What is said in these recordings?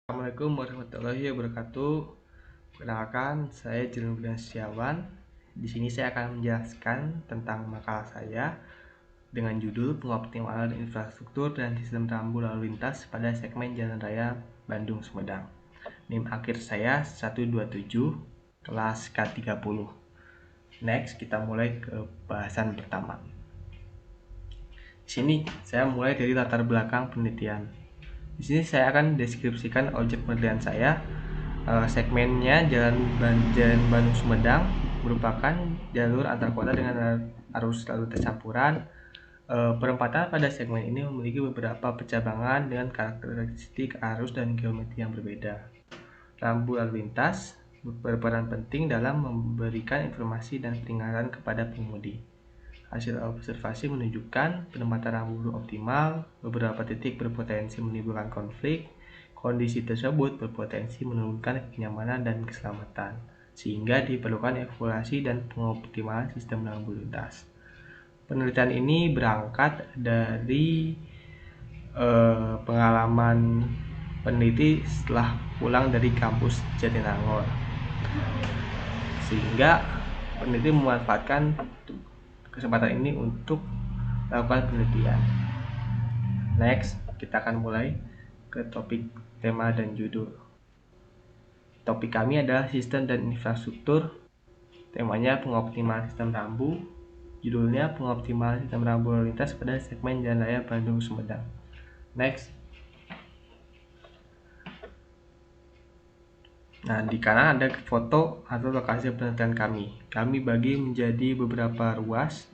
Assalamualaikum warahmatullahi wabarakatuh. Perkenalkan, saya Jerun Setiawan. Di sini saya akan menjelaskan tentang makalah saya dengan judul Pengoptimalan Infrastruktur dan Sistem Rambu Lalu Lintas pada segmen Jalan Raya Bandung Sumedang. NIM akhir saya 127 kelas K30. Next, kita mulai ke bahasan pertama. Di sini saya mulai dari latar belakang penelitian. Di sini saya akan deskripsikan objek penelitian saya. Segmennya Jalan Bandung Sumedang merupakan jalur antar kota dengan arus lalu lintas campuran. Perempatan pada segmen ini memiliki beberapa pencabangan dengan karakteristik arus dan geometri yang berbeda. Rambu lalu lintas berperan penting dalam memberikan informasi dan peringatan kepada pengemudi. Hasil observasi menunjukkan penempatan rambu optimal, beberapa titik berpotensi menimbulkan konflik. Kondisi tersebut berpotensi menurunkan kenyamanan dan keselamatan, sehingga diperlukan evaluasi dan pengoptimalan sistem rambu lintas. Penelitian ini berangkat dari pengalaman peneliti setelah pulang dari kampus Jatinangor, sehingga peneliti memanfaatkan kesempatan ini untuk melakukan penelitian. Next, kita akan mulai ke topik, tema, dan judul. Topik kami adalah sistem dan infrastruktur. Temanya pengoptimalan sistem rambu. Judulnya pengoptimalan sistem rambu lalu lintas pada segmen Jalan Raya Bandung Sumedang. Next. Nah, di kanan ada foto atau lokasi penelitian kami. Kami bagi menjadi beberapa ruas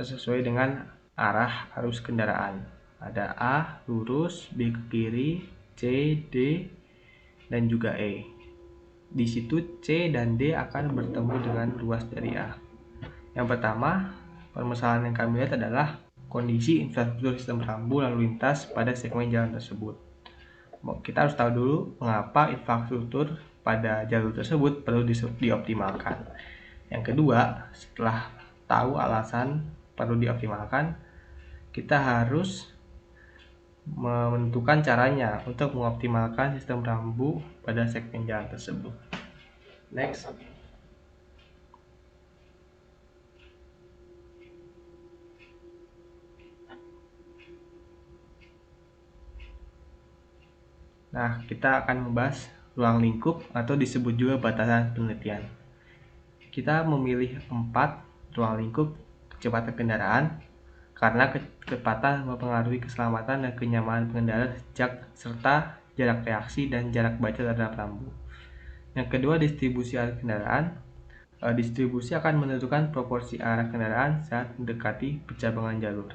sesuai dengan arah arus kendaraan. Ada A lurus, B ke kiri, C, D, dan juga E. Di situ C dan D akan bertemu dengan ruas dari A. Yang pertama, permasalahan yang kami lihat adalah kondisi infrastruktur sistem rambu lalu lintas pada segmen jalan tersebut. Kita harus tahu dulu mengapa infrastruktur pada jalur tersebut perlu dioptimalkan. Yang kedua, setelah tahu alasan perlu dioptimalkan, kita harus menentukan caranya untuk mengoptimalkan sistem rambu pada segmen jalan tersebut. Next. Nah, kita akan membahas ruang lingkup atau disebut juga batasan penelitian. Kita memilih 4 ruang lingkup kecepatan kendaraan karena kecepatan mempengaruhi keselamatan dan kenyamanan pengendara serta jarak reaksi dan jarak baca terhadap rambu. Yang kedua, distribusi arah kendaraan. Distribusi akan menentukan proporsi arah kendaraan saat mendekati pencabangan jalur.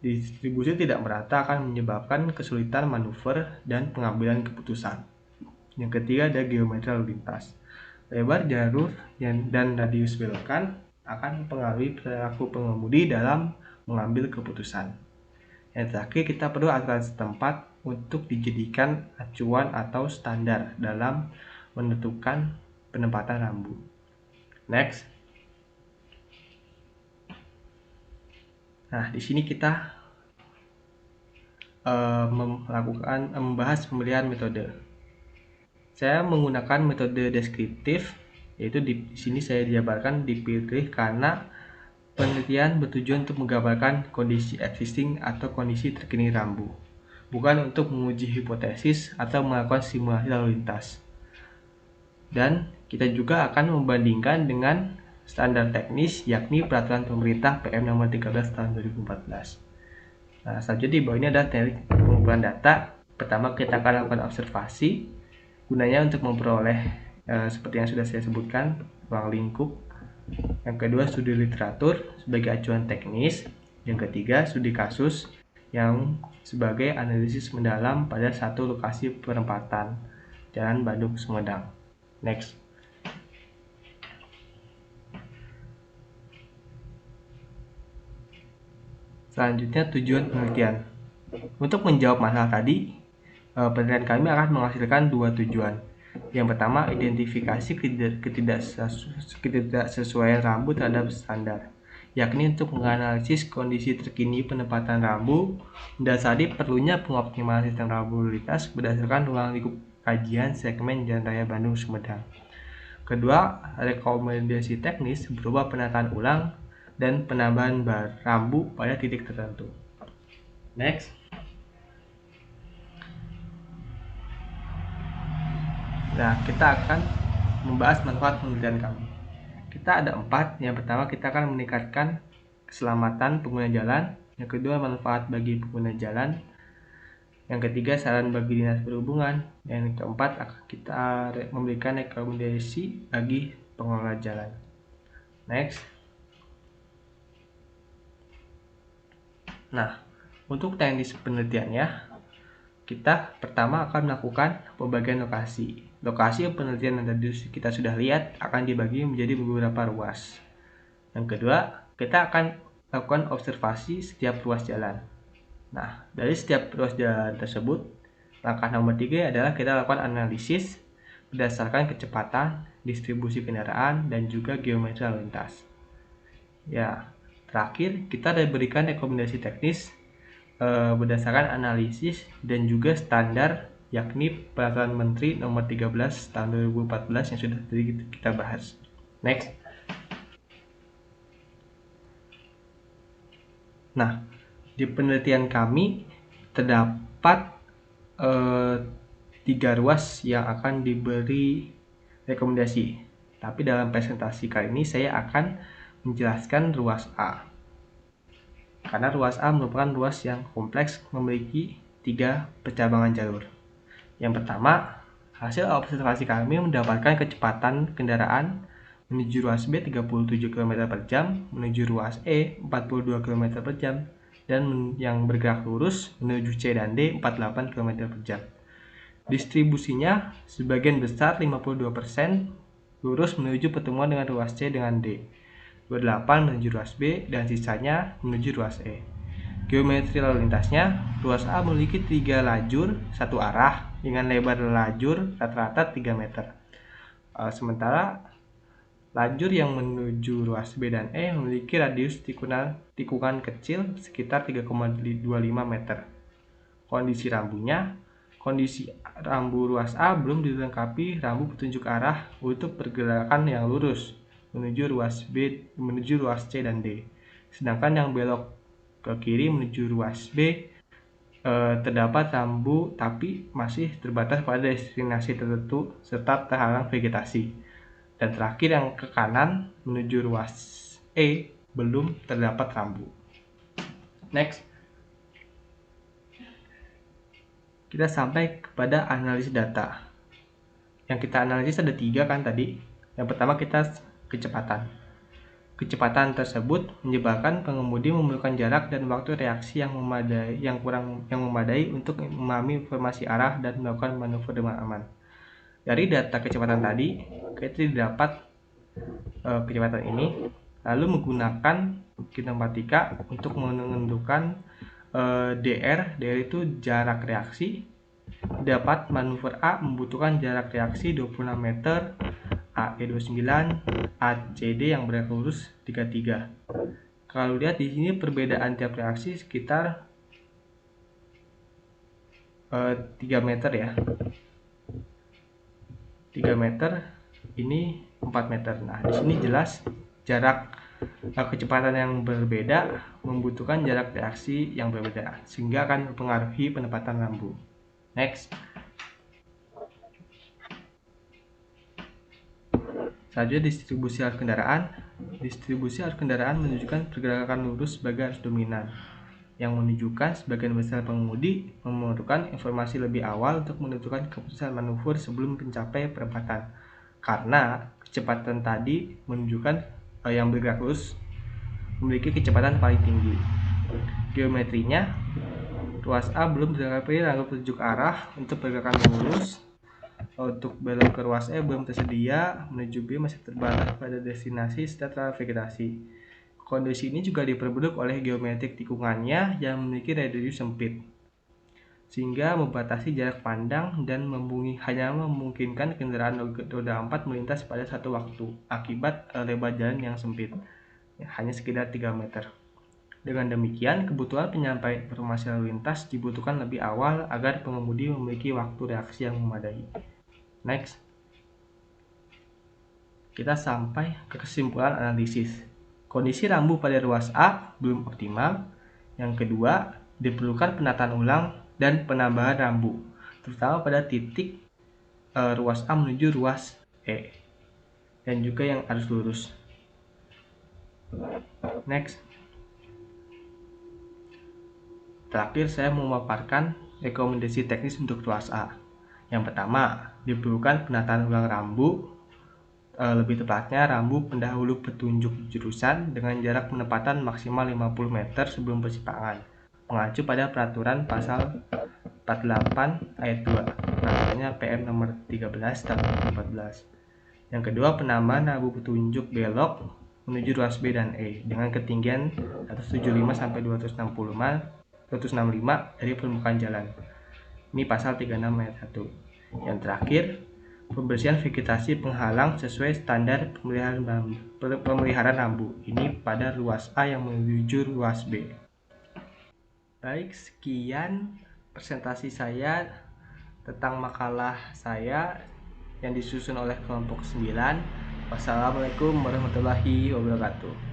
Distribusi tidak merata akan menyebabkan kesulitan manuver dan pengambilan keputusan. Yang ketiga, ada geometri lalu lintas. Lebar jalur dan radius belokan akan mempengaruhi perilaku pengemudi dalam mengambil keputusan. Yang terakhir, kita perlu aturan setempat untuk dijadikan acuan atau standar dalam menentukan penempatan rambu. Next. Nah, di sini kita membahas pemilihan metode. Saya menggunakan metode deskriptif, yaitu di sini saya dijabarkan dipilih karena penelitian bertujuan untuk menggambarkan kondisi existing atau kondisi terkini rambu, bukan untuk menguji hipotesis atau melakukan simulasi lalu lintas. Dan kita juga akan membandingkan dengan standar teknis, yakni peraturan pemerintah PM nomor 13 tahun 2014. Nah, selanjutnya di bawah ini ada teknik pengumpulan data. Pertama, kita akan lakukan observasi, gunanya untuk memperoleh seperti yang sudah saya sebutkan, ruang lingkup. Yang kedua, studi literatur sebagai acuan teknis. Yang ketiga, studi kasus yang sebagai analisis mendalam pada satu lokasi perempatan Jalan Bandung Sumedang. Next. Selanjutnya, tujuan penelitian. Untuk menjawab masalah tadi, penelitian kami akan menghasilkan 2 tujuan. Yang pertama, identifikasi ketidaksesuaian rambu terhadap standar. yakni untuk menganalisis kondisi terkini penempatan rambu, mendasari perlunya pengoptimalan sistem rambu lalu lintas berdasarkan ruang lingkup kajian segmen Jalan Raya Bandung-Sumedang. Kedua, rekomendasi teknis berupa penataan ulang dan penambahan rambu pada titik tertentu. Next. Nah, kita akan membahas manfaat penelitian kami. Kita ada 4. Yang pertama, kita akan meningkatkan keselamatan pengguna jalan. Yang kedua, manfaat bagi pengguna jalan. Yang ketiga, saran bagi dinas perhubungan. Dan yang keempat, kita memberikan rekomendasi bagi pengelola jalan. Next. Nah, untuk teknis penelitiannya, kita pertama akan melakukan pembagian lokasi. Lokasi penelitian yang tadi kita sudah lihat akan dibagi menjadi beberapa ruas. Yang kedua, kita akan lakukan observasi setiap ruas jalan. Nah, dari setiap ruas jalan tersebut, langkah nomor 3 adalah kita lakukan analisis berdasarkan kecepatan, distribusi kendaraan, dan juga geometri lalu lintas. Ya, terakhir kita berikan rekomendasi teknis berdasarkan analisis dan juga standar, yakni Peraturan Menteri Nomor 13 Tahun 2014 yang sudah tadi kita bahas. Next. Nah, di penelitian kami terdapat 3 ruas yang akan diberi rekomendasi. Tapi dalam presentasi kali ini saya akan menjelaskan ruas A. Karena ruas A merupakan ruas yang kompleks, memiliki 3 percabangan jalur. Yang pertama, hasil observasi kami mendapatkan kecepatan kendaraan menuju ruas B 37 km per jam, menuju ruas E 42 km per jam, dan yang bergerak lurus menuju C dan D 48 km per jam. Distribusinya sebagian besar 52% lurus menuju pertemuan dengan ruas C dengan D, 28 menuju ruas B, dan sisanya menuju ruas E. Geometri lalu lintasnya, ruas A memiliki 3 lajur satu arah dengan lebar lajur rata-rata 3 meter. Sementara lajur yang menuju ruas B dan E memiliki radius tikungan kecil sekitar 3,25 meter. Kondisi rambu ruas A belum dilengkapi rambu petunjuk arah untuk pergerakan yang lurus menuju ruas B, menuju ruas C dan D. Sedangkan yang belok ke kiri menuju ruas B terdapat rambu tapi masih terbatas pada destinasi tertentu serta terhalang vegetasi. Dan terakhir yang ke kanan menuju ruas E belum terdapat rambu. Next. Kita sampai kepada analisis data. Yang kita analisis ada 3 kan tadi. Yang pertama kita kecepatan. Kecepatan tersebut menyebabkan pengemudi memerlukan jarak dan waktu reaksi yang memadai untuk memahami informasi arah dan melakukan manuver dengan aman. Dari data kecepatan tadi, kita dapat kecepatan ini, lalu menggunakan kinematika untuk menentukan DR itu jarak reaksi. Dapat manuver A membutuhkan jarak reaksi 26 meter, AE 29, ACD yang bergerak lurus 33. Kalau lihat di sini perbedaan tiap reaksi sekitar 3 meter ya. 3 meter, ini 4 meter. Nah, di sini jelas jarak kecepatan yang berbeda membutuhkan jarak reaksi yang berbeda, sehingga akan mempengaruhi penempatan rambu. Next. Selanjutnya distribusi arus kendaraan. Distribusi arus kendaraan menunjukkan pergerakan lurus sebagai arus dominan, yang menunjukkan sebagian besar pengemudi memerlukan informasi lebih awal untuk menentukan keputusan manuver sebelum mencapai perempatan. Karena kecepatan tadi menunjukkan yang bergerak lurus memiliki kecepatan paling tinggi. Geometrinya, ruas A belum dilengkapi rambu petunjuk arah untuk pergerakan lurus. Untuk belok ke ruas E belum tersedia, menuju B masih terbatas pada destinasi serta vegetasi. Kondisi ini juga diperburuk oleh geometrik tikungannya yang memiliki radius sempit, sehingga membatasi jarak pandang dan hanya memungkinkan kendaraan roda 4 melintas pada satu waktu akibat lebar jalan yang sempit. hanya sekitar 3 meter. Dengan demikian, kebutuhan penyampaian informasi lalu lintas dibutuhkan lebih awal agar pengemudi memiliki waktu reaksi yang memadai. Next, kita sampai ke kesimpulan analisis. Kondisi rambu pada ruas A belum optimal. Yang kedua, diperlukan penataan ulang dan penambahan rambu, terutama pada titik ruas A menuju ruas E, dan juga yang arus lurus. Next, terakhir saya mau memaparkan rekomendasi teknis untuk ruas A. Yang pertama, diperlukan penataan ulang rambu, lebih tepatnya rambu pendahulu petunjuk jurusan dengan jarak penempatan maksimal 50 meter sebelum persimpangan, mengacu pada peraturan pasal 48 ayat 2, peraturannya PM nomor 13 tahun 2014. Yang kedua, penambahan rambu petunjuk belok menuju ruas B dan E dengan ketinggian 175 sampai 265 dari permukaan jalan. Ini pasal 36 ayat 1. Yang terakhir, pembersihan vegetasi penghalang sesuai standar pemeliharaan rambu. Ini pada ruas A yang menuju ruas B. Baik, sekian presentasi saya tentang makalah saya yang disusun oleh kelompok 9. Wassalamualaikum warahmatullahi wabarakatuh.